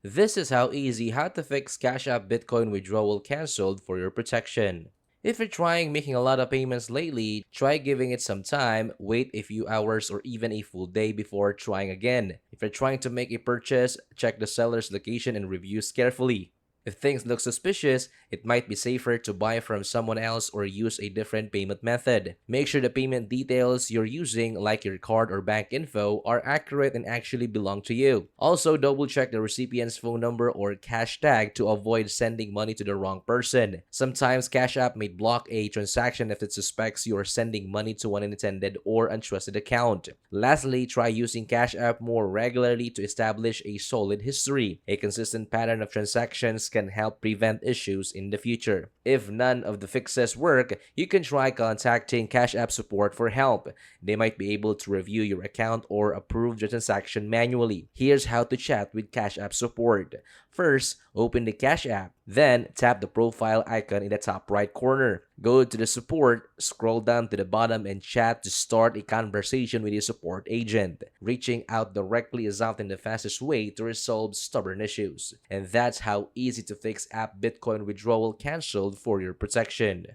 This is how to fix Cash App Bitcoin withdrawal canceled for your protection. If you're trying making a lot of payments lately, try giving it some time, wait a few hours or even a full day before trying again. If you're trying to make a purchase, check the seller's location and reviews carefully. If things look suspicious, it might be safer to buy from someone else or use a different payment method. Make sure the payment details you're using, like your card or bank info, are accurate and actually belong to you. Also, double check the recipient's phone number or cash tag to avoid sending money to the wrong person. Sometimes Cash App may block a transaction if it suspects you are sending money to an unintended or untrusted account. Lastly, try using Cash App more regularly to establish a solid history. A consistent pattern of transactions can help prevent issues in the future. If none of the fixes work, you can try contacting Cash App support for help. They might be able to review your account or approve the transaction manually. Here's how to chat with Cash App support. First, open the Cash App. Then, tap the profile icon in the top right corner. Go to the support, scroll down to the bottom, and chat to start a conversation with your support agent. Reaching out directly is often the fastest way to resolve stubborn issues. And that's how easy to fix app Bitcoin withdrawal canceled for your protection.